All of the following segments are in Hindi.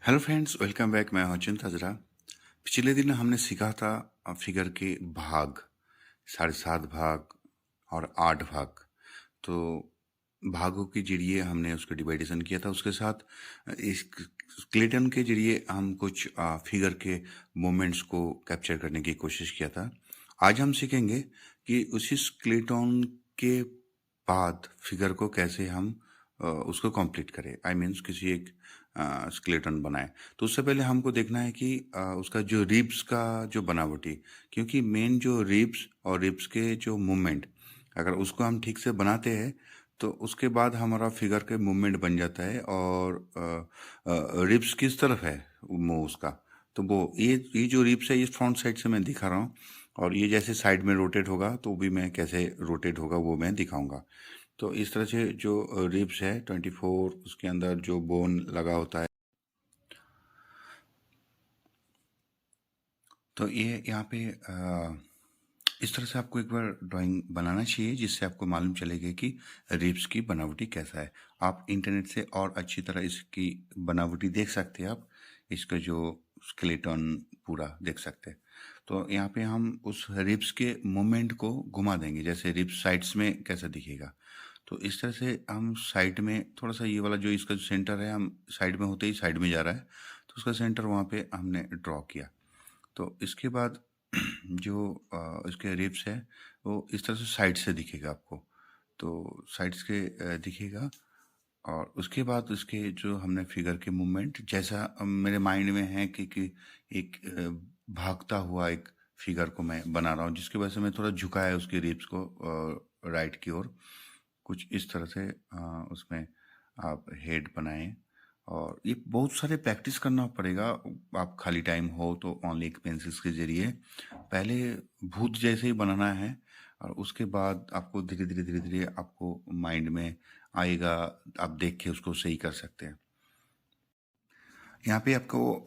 Hello friends, welcome back. मैं हूं अचिंत हजरा। पिछले दिन हमने सीखा था फिगर के भाग, 7.5 भाग और 8 भाग। तो भागों के जरिए हमने उसको डिवाइडेशन किया था। उसके साथ इस स्केलेटन के जरिए हम कुछ फिगर के मोमेंट्स को कैप्चर करने की कोशिश किया था। आज हम सीखेंगे कि उसी स्केलेटन के बाद फिगर को कैसे हम उसको कंप्लीट करें। आई मीन्स किसी एक स्केलेटन बनाए। तो उससे पहले हमको देखना है कि उसका जो रिब्स का जो बनावटी, क्योंकि मेन जो रिब्स और रिब्स के जो मूवमेंट, अगर उसको हम ठीक से बनाते हैं तो उसके बाद हमारा फिगर के मूवमेंट बन जाता है। और रिब्स किस तरफ है मुंह उसका, तो वो ये जो रिब्स है, ये फ्रंट साइड से मैं दिखा रहा हूँ। और ये जैसे साइड में रोटेट होगा तो भी मैं कैसे रोटेट होगा वो मैं दिखाऊंगा। तो इस तरह से जो रिब्स है 24, उसके अंदर जो बोन लगा होता है। तो ये यहाँ पे इस तरह से आपको एक बार ड्राइंग बनाना चाहिए, जिससे आपको मालूम चलेगा कि रिब्स की बनावटी कैसा है। आप इंटरनेट से और अच्छी तरह इसकी बनावटी देख सकते हैं। आप इसका जो स्केलेटन पूरा देख सकते हैं। तो यहाँ पे हम उस रिब्स के मूवमेंट को घुमा देंगे, जैसे रिब्स साइड्स में कैसा दिखेगा। तो इस तरह से हम साइड में थोड़ा सा, ये वाला जो इसका जो सेंटर है, हम साइड में होते ही साइड में जा रहा है, तो उसका सेंटर वहाँ पे हमने ड्रॉ किया। तो इसके बाद जो इसके रिब्स है वो इस तरह से साइड से दिखेगा आपको। तो साइड्स के दिखेगा। और उसके बाद उसके जो हमने फिगर के मूवमेंट, जैसा मेरे माइंड में है कि एक भागता हुआ एक फिगर को मैं बना रहा हूँ, जिसकी वजह से मैं थोड़ा झुकाया है उसके रिब्स को राइट की ओर। कुछ इस तरह से उसमें आप हेड बनाएं। और ये बहुत सारे प्रैक्टिस करना पड़ेगा। आप खाली टाइम हो तो ओनली एक पेंसिल्स के जरिए पहले भूत जैसे ही बनाना है। और उसके बाद आपको धीरे धीरे धीरे धीरे आपको माइंड में आएगा, आप देख के उसको सही कर सकते हैं। यहाँ पे आपको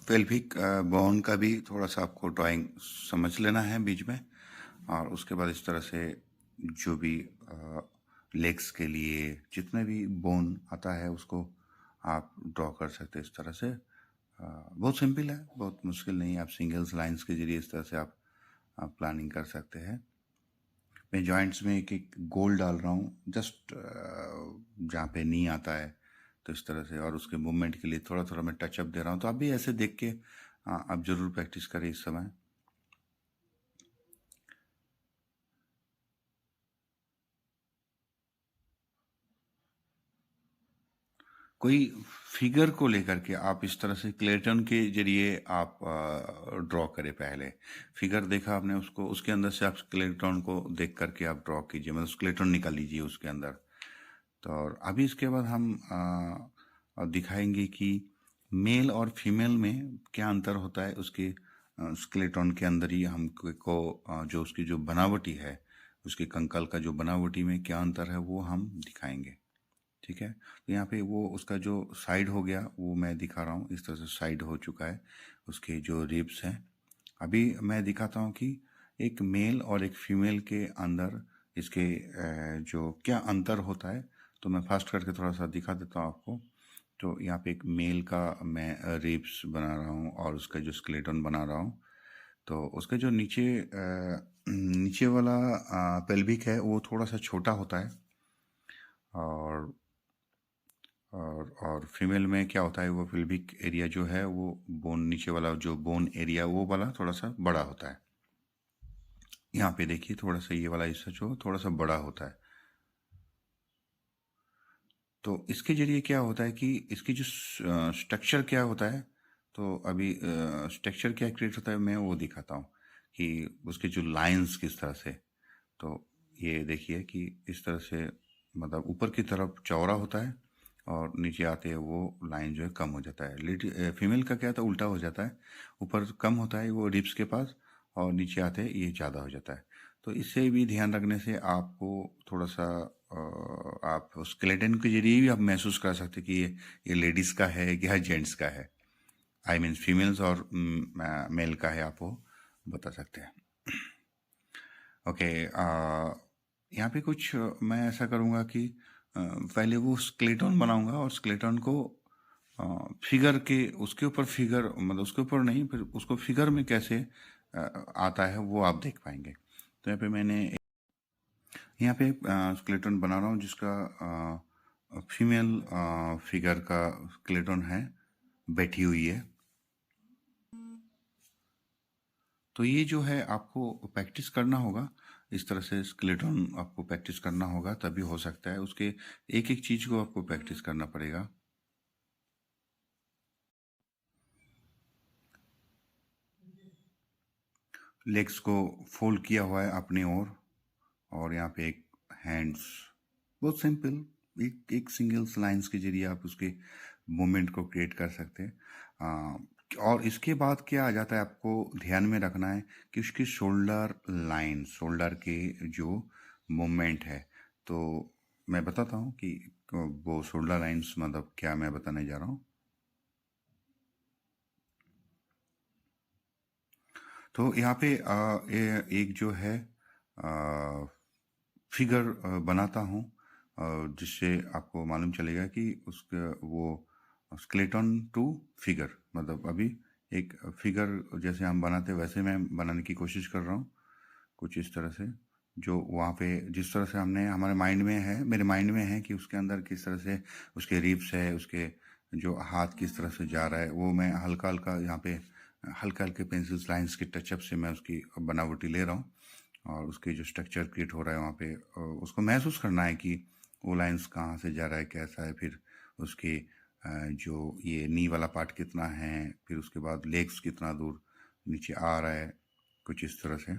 पेल्विक बोन का भी थोड़ा सा आपको ड्राइंग समझ लेना है बीच में। और उसके बाद इस तरह से जो भी लेग्स के लिए जितने भी बोन आता है उसको आप ड्रॉ कर सकते हैं इस तरह से। बहुत सिंपल है, बहुत मुश्किल नहीं है। आप सिंगल्स लाइंस के जरिए इस तरह से आप प्लानिंग कर सकते हैं। मैं जॉइंट्स में एक एक गोल डाल रहा हूँ, जस्ट जहाँ पे नी आता है, तो इस तरह से। और उसके मूवमेंट के लिए थोड़ा थोड़ा मैं टचअप दे रहा हूँ। तो आप भी ऐसे देख के आप ज़रूर प्रैक्टिस करें इस समय। कोई फिगर को लेकर के आप इस तरह से क्लेटन के जरिए आप ड्रॉ करें। पहले फिगर देखा आपने, उसको उसके अंदर से आप स्केलेटन को देख करके आप ड्रॉ कीजिए, मतलब स्केलेटन निकाल लीजिए उसके अंदर। तो और अभी इसके बाद हम दिखाएंगे कि मेल और फीमेल में क्या अंतर होता है। उसके स्केलेटन के अंदर ही हमको जो उसकी जो बनावटी है, उसके कंकाल का जो बनावटी में क्या अंतर है वो हम दिखाएंगे। ठीक है। तो यहाँ पे वो उसका जो साइड हो गया वो मैं दिखा रहा हूँ। इस तरह से साइड हो चुका है उसके जो रिब्स हैं। अभी मैं दिखाता हूँ कि एक मेल और एक फीमेल के अंदर इसके जो क्या अंतर होता है। तो मैं फास्ट करके थोड़ा सा दिखा देता हूँ आपको। तो यहाँ पे एक मेल का मैं रिब्स बना रहा हूँ और उसका जो स्केलेटन बना रहा हूँ। तो उसका जो नीचे वाला पेल्विक है वो थोड़ा सा छोटा होता है। और और फीमेल में क्या होता है, वो पेल्विक एरिया जो है वो बोन, नीचे वाला जो बोन एरिया वो वाला थोड़ा सा बड़ा होता है। यहाँ पे देखिए थोड़ा सा ये वाला हिस्सा जो थोड़ा सा बड़ा होता है। तो इसके जरिए क्या होता है कि इसकी जो स्ट्रक्चर क्या होता है। तो अभी स्ट्रक्चर क्या क्रिएट होता है मैं वो दिखाता हूँ कि उसके जो लाइंस किस तरह से। तो ये देखिए कि इस तरह से, मतलब ऊपर की तरफ चौड़ा होता है और नीचे आते हैं वो लाइन जो है कम हो जाता है। फीमेल का क्या होता है, उल्टा हो जाता है। ऊपर कम होता है वो रिब्स के पास, और नीचे आते हैं ये ज़्यादा हो जाता है। तो इससे भी ध्यान रखने से आपको थोड़ा सा आप स्केलेटन के जरिए भी आप महसूस कर सकते हैं कि ये लेडीज़ का है या जेंट्स का है। आई मीन फीमेल्स और मेल का है, आप वो बता सकते हैं। ओके। यहाँ पे कुछ मैं ऐसा करूँगा कि पहले वो स्केलेटन बनाऊँगा और स्केलेटन को फिगर के उसके ऊपर फिगर मतलब उसके ऊपर नहीं, फिर उसको फिगर में कैसे आता है वो आप देख पाएंगे। तो यहाँ पे मैंने यहाँ पे स्केलेटन बना रहा हूँ जिसका फीमेल फिगर का स्केलेटन है, बैठी हुई है। तो ये जो है आपको प्रैक्टिस करना होगा, इस तरह से स्केलेटन आपको प्रैक्टिस करना होगा, तभी हो सकता है। उसके एक एक चीज को आपको प्रैक्टिस करना पड़ेगा। लेग्स को फोल्ड किया हुआ है अपनी ओर, और यहाँ पे एक हैंड्स, बहुत सिंपल, एक सिंगल लाइंस के जरिए आप उसके मूवमेंट को क्रिएट कर सकते हैं। और इसके बाद क्या आ जाता है, आपको ध्यान में रखना है कि उसकी शोल्डर लाइन, शोल्डर के जो मूवमेंट है। तो मैं बताता हूँ कि वो शोल्डर लाइंस मतलब क्या मैं बताने जा रहा हूँ। तो यहाँ पे एक जो है फिगर बनाता हूँ, जिससे आपको मालूम चलेगा कि उसका वो स्केलेटन टू फिगर, मतलब अभी एक फिगर जैसे हम बनाते हैं वैसे मैं बनाने की कोशिश कर रहा हूँ, कुछ इस तरह से। जो वहाँ पे जिस तरह से हमने हमारे माइंड में है, मेरे माइंड में है कि उसके अंदर किस तरह से उसके रिब्स है, उसके जो हाथ किस तरह से जा रहा है, वो मैं हल्का हल्का यहाँ पे हल्के हल्के पेंसिल लाइंस के टचअप से मैं उसकी बनावटी ले रहा हूँ। और उसके जो स्ट्रक्चर क्रिएट हो रहा है वहाँ पे उसको महसूस करना है कि वो लाइंस कहाँ से जा रहा है, कैसा है, फिर उसके जो ये नी वाला पार्ट कितना है, फिर उसके बाद लेग्स कितना दूर नीचे आ रहा है, कुछ इस तरह से।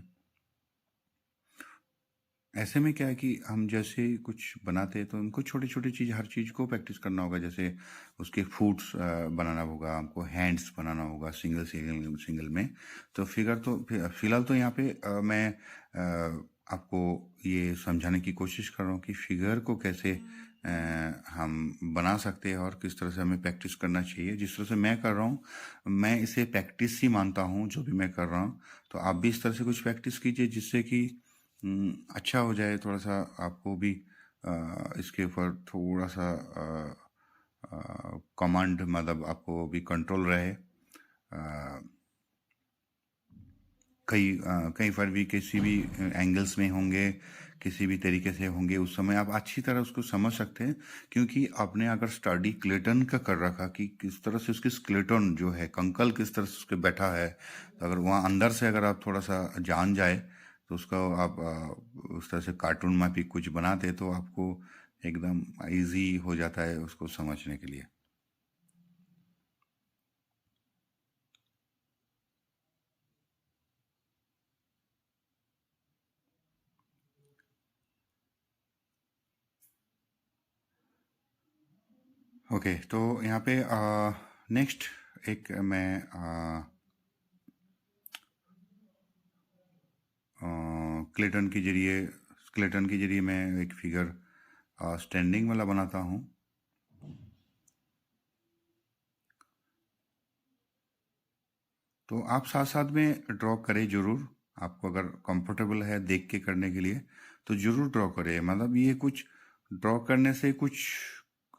ऐसे में क्या है कि हम जैसे कुछ बनाते हैं तो उनको छोटी छोटी चीज़, हर चीज़ को प्रैक्टिस करना होगा। जैसे उसके फूट्स बनाना होगा, हमको हैंड्स बनाना होगा सिंगल सिंगल सिंगल में। तो फिगर तो फिलहाल तो यहाँ पे मैं आपको ये समझाने की कोशिश कर रहा हूँ कि फिगर को कैसे हम बना सकते हैं और किस तरह से हमें प्रैक्टिस करना चाहिए। जिस तरह से मैं कर रहा हूँ, मैं इसे प्रैक्टिस ही मानता हूँ जो भी मैं कर रहा हूँ। तो आप भी इस तरह से कुछ प्रैक्टिस कीजिए जिससे कि अच्छा हो जाए, थोड़ा सा आपको भी इसके ऊपर थोड़ा सा कमांड, मतलब आपको भी कंट्रोल रहे। कई बार भी किसी भी एंगल्स में होंगे, किसी भी तरीके से होंगे, उस समय आप अच्छी तरह उसको समझ सकते हैं। क्योंकि आपने अगर स्टडी स्केलेटन का कर रखा कि किस तरह से उसकी स्केलेटन जो है, कंकल किस तरह से उसके बैठा है, तो अगर वहाँ अंदर से अगर आप थोड़ा सा जान जाए तो उसका आप उस तरह से कार्टून में भी कुछ बनाते तो आपको एकदम इजी हो जाता है उसको समझने के लिए। ओके, तो यहाँ पे नेक्स्ट एक मैं स्केलेटन के जरिए मैं एक फिगर स्टैंडिंग वाला बनाता हूँ। तो आप साथ साथ में ड्रॉ करें ज़रूर, आपको अगर कंफर्टेबल है देख के करने के लिए तो ज़रूर ड्रॉ करें। मतलब ये कुछ ड्रॉ करने से कुछ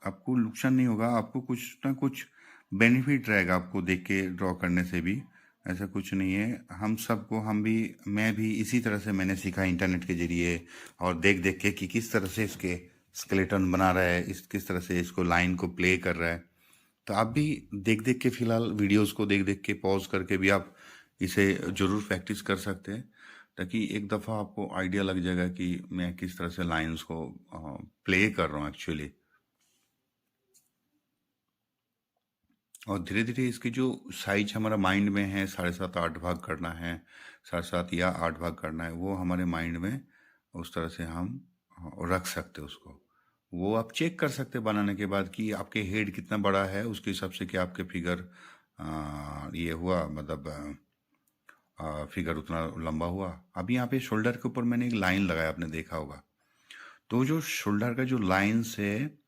आपको नुकसान नहीं होगा, आपको कुछ ना कुछ बेनिफिट रहेगा आपको देख के ड्रॉ करने से भी। ऐसा कुछ नहीं है, हम सबको, हम भी, मैं भी इसी तरह से मैंने सीखा इंटरनेट के जरिए और देख देख के कि किस तरह से इसके स्केलेटन बना रहा है, इस किस तरह से इसको लाइन को प्ले कर रहा है। तो आप भी देख देख के, फिलहाल वीडियोस को देख देख के पॉज करके भी आप इसे ज़रूर प्रैक्टिस कर सकते हैं, ताकि एक दफ़ा आपको आइडिया लग जाएगा कि मैं किस तरह से लाइंस को प्ले कर रहा हूँ एक्चुअली। और धीरे धीरे इसकी जो साइज हमारा माइंड में है, 7.5 8 भाग करना है, 7.5 या 8 भाग करना है, वो हमारे माइंड में उस तरह से हम रख सकते हैं उसको। वो आप चेक कर सकते हैं बनाने के बाद कि आपके हेड कितना बड़ा है, उसके हिसाब से कि आपके फिगर ये हुआ, मतलब फिगर उतना लंबा हुआ। अब यहाँ पे शोल्डर के ऊपर मैंने एक लाइन लगाया, आपने देखा होगा। तो जो शोल्डर का जो लाइंस है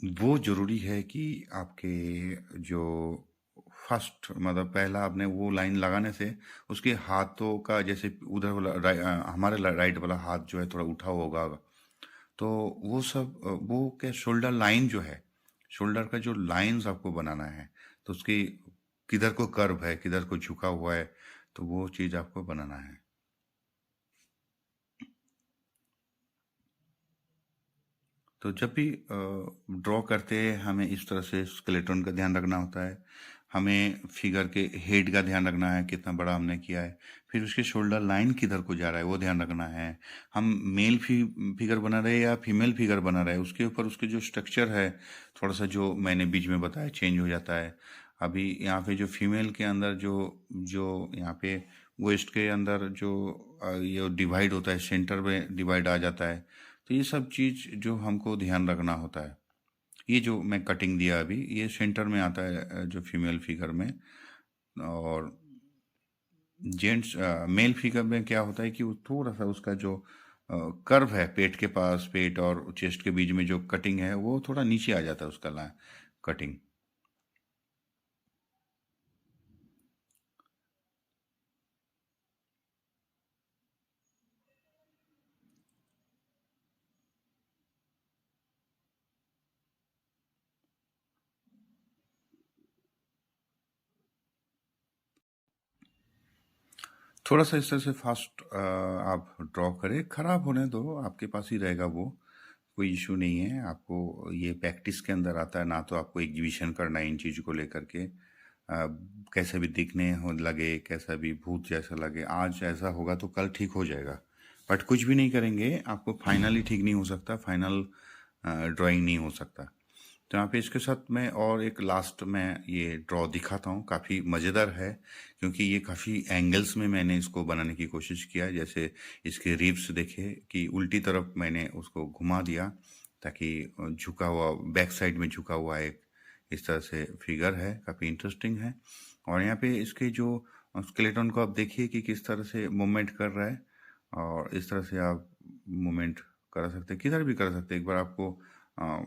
वो जरूरी है कि आपके जो फर्स्ट, मतलब पहला आपने वो लाइन लगाने से उसके हाथों का, जैसे उधर वाला हमारे राइट वाला हाथ जो है थोड़ा उठा हुआ होगा, तो वो सब वो क्या शोल्डर लाइन जो है शोल्डर का जो लाइंस आपको बनाना है, तो उसकी किधर को कर्व है, किधर को झुका हुआ है, तो वो चीज़ आपको बनाना है। तो जब भी ड्रॉ करते हैं हमें इस तरह से स्केलेटन का ध्यान रखना होता है। हमें फिगर के हेड का ध्यान रखना है, कितना बड़ा हमने किया है। फिर उसके शोल्डर लाइन किधर को जा रहा है वो ध्यान रखना है। हम मेल फिगर बना रहे हैं या फीमेल फिगर बना रहे हैं, उसके ऊपर उसके जो स्ट्रक्चर है थोड़ा सा, जो मैंने बीच में बताया, चेंज हो जाता है। अभी यहाँ पे जो फीमेल के अंदर जो जो यहाँ पे वेस्ट के अंदर जो ये डिवाइड होता है, सेंटर में डिवाइड आ जाता है। तो ये सब चीज़ जो हमको ध्यान रखना होता है। ये जो मैं कटिंग दिया अभी, ये सेंटर में आता है जो फीमेल फिगर में। और जेंट्स मेल फिगर में क्या होता है कि वो थोड़ा सा उसका जो कर्व है, पेट के पास, पेट और चेस्ट के बीच में जो कटिंग है वो थोड़ा नीचे आ जाता है उसका कटिंग। थोड़ा सा इस तरह से फास्ट आप ड्रॉ करें, खराब होने दो, आपके पास ही रहेगा वो, कोई इशू नहीं है। आपको ये प्रैक्टिस के अंदर आता है ना, तो आपको एग्जीबिशन करना है इन चीज़ को लेकर के। कैसे भी दिखने हो लगे, कैसा भी भूत जैसा लगे, आज ऐसा होगा तो कल ठीक हो जाएगा। बट कुछ भी नहीं करेंगे आपको फाइनली ठीक नहीं हो सकता, फाइनल ड्राइंग नहीं हो सकता। तो यहाँ पे इसके साथ मैं और एक लास्ट में ये ड्रॉ दिखाता हूँ, काफ़ी मज़ेदार है क्योंकि ये काफ़ी एंगल्स में मैंने इसको बनाने की कोशिश किया है। जैसे इसके रिब्स देखे कि उल्टी तरफ मैंने उसको घुमा दिया ताकि झुका हुआ, बैक साइड में झुका हुआ एक इस तरह से फिगर है, काफ़ी इंटरेस्टिंग है। और यहाँ पे इसके जो स्केलेटन को आप देखिए कि किस तरह से मूवमेंट कर रहा है, और इस तरह से आप मूवमेंट कर सकते हैं, किधर भी कर सकते हैं। एक बार आपको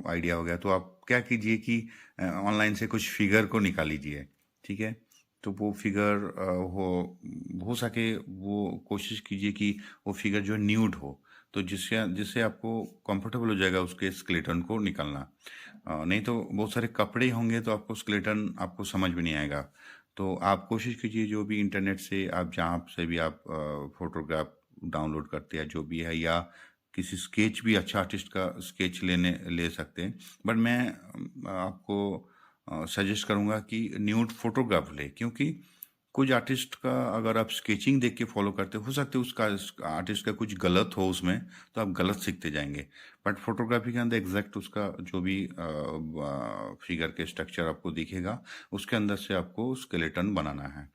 आइडिया हो गया तो आप क्या कीजिए कि ऑनलाइन से कुछ फिगर को निकाल लीजिए, ठीक है। तो वो फिगर हो सके वो कोशिश कीजिए कि वो फिगर जो न्यूड हो, तो जिससे जिससे आपको कंफर्टेबल हो जाएगा उसके स्केलेटन को निकालना। नहीं तो बहुत सारे कपड़े होंगे तो आपको स्केलेटन आपको समझ में नहीं आएगा। तो आप कोशिश कीजिए, जो भी इंटरनेट से आप जहाँ से भी आप फोटोग्राफ डाउनलोड करते हैं जो भी है, या किसी स्केच भी, अच्छा आर्टिस्ट का स्केच ले सकते हैं। बट मैं आपको सजेस्ट करूँगा कि न्यूड फोटोग्राफ ले, क्योंकि कुछ आर्टिस्ट का अगर आप स्केचिंग देख के फॉलो करते हो सकते है उसका आर्टिस्ट का कुछ गलत हो उसमें, तो आप गलत सीखते जाएंगे। बट फोटोग्राफी के अंदर एग्जैक्ट उसका जो भी फिगर के स्ट्रक्चर आपको दिखेगा, उसके अंदर से आपको स्केलेटन बनाना है।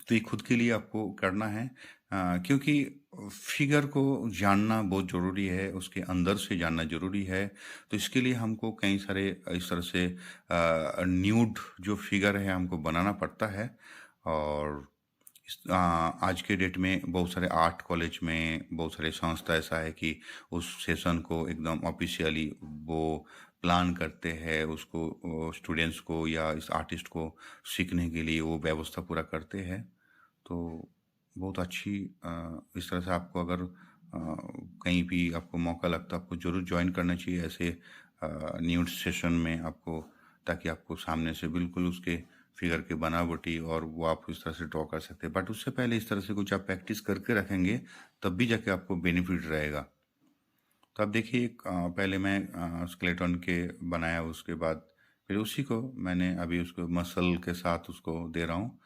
तो ये खुद के लिए आपको करना है, क्योंकि फिगर को जानना बहुत ज़रूरी है, उसके अंदर से जानना ज़रूरी है। तो इसके लिए हमको कई सारे इस तरह से न्यूड जो फिगर है हमको बनाना पड़ता है। और आज के डेट में बहुत सारे आर्ट कॉलेज में, बहुत सारे संस्था ऐसा है कि उस सेशन को एकदम ऑफिशियली वो प्लान करते हैं, उसको स्टूडेंट्स को या इस आर्टिस्ट को सीखने के लिए वो व्यवस्था पूरा करते हैं। तो बहुत अच्छी इस तरह से आपको अगर कहीं भी आपको मौका लगता है, आपको ज़रूर ज्वाइन करना चाहिए ऐसे न्यूड सेशन में आपको, ताकि आपको सामने से बिल्कुल उसके फिगर के बनावटी और वो आप इस तरह से ड्रॉ कर सकते हैं। बट उससे पहले इस तरह से कुछ आप प्रैक्टिस करके रखेंगे, तब भी जाके आपको बेनिफिट रहेगा। तो आप देखिए, पहले मैं स्केलेटन के बनाया, उसके बाद फिर उसी को मैंने अभी उसको मसल के साथ उसको दे रहा हूँ।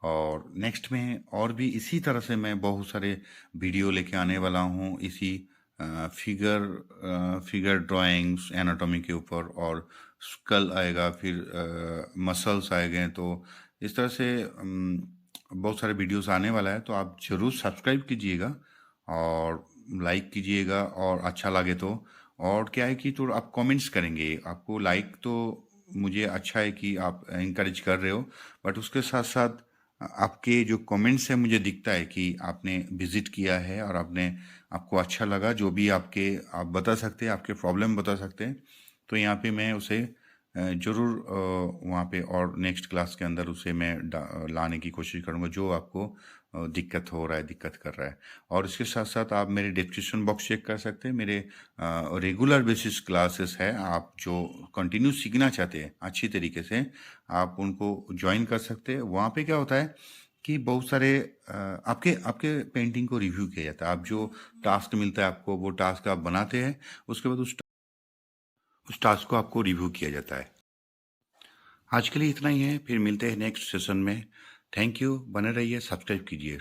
और नेक्स्ट में और भी इसी तरह से मैं बहुत सारे वीडियो लेके आने वाला हूँ, इसी फिगर ड्राइंग्स एनाटॉमी के ऊपर, और स्कल आएगा, फिर मसल्स आएंगे। तो इस तरह से बहुत सारे वीडियोस आने वाला है, तो आप ज़रूर सब्सक्राइब कीजिएगा और लाइक कीजिएगा, और अच्छा लगे तो। और क्या है कि तो आप कमेंट्स करेंगे, आपको लाइक तो मुझे अच्छा है कि आप इनकरेज कर रहे हो, बट उसके साथ साथ आपके जो कमेंट्स है मुझे दिखता है कि आपने विजिट किया है और आपको अच्छा लगा। जो भी आप बता सकते हैं, आपके प्रॉब्लम बता सकते हैं, तो यहाँ पे मैं उसे ज़रूर वहाँ पे और नेक्स्ट क्लास के अंदर उसे मैं लाने की कोशिश करूँगा जो आपको दिक्कत हो रहा है, दिक्कत कर रहा है। और इसके साथ-साथ आप मेरे डिस्क्रिप्शन बॉक्स चेक कर सकते हैं। मेरे रेगुलर बेसिस क्लासेस है, आप जो कंटिन्यू सीखना चाहते हैं अच्छी तरीके से, आप उनको जॉइन कर सकते हैं। वहाँ पे क्या होता है कि बहुत सारे आपके आपके पेंटिंग को रिव्यू किया जाता है। आप जो टास्क मिलता है आपको, वो टास्क आप बनाते हैं, उसके बाद उस टास्क को आपको रिव्यू किया जाता है। आज के लिए इतना ही है, फिर मिलते हैं नेक्स्ट सेशन में। थैंक यू, बने रहिए, सब्सक्राइब कीजिए।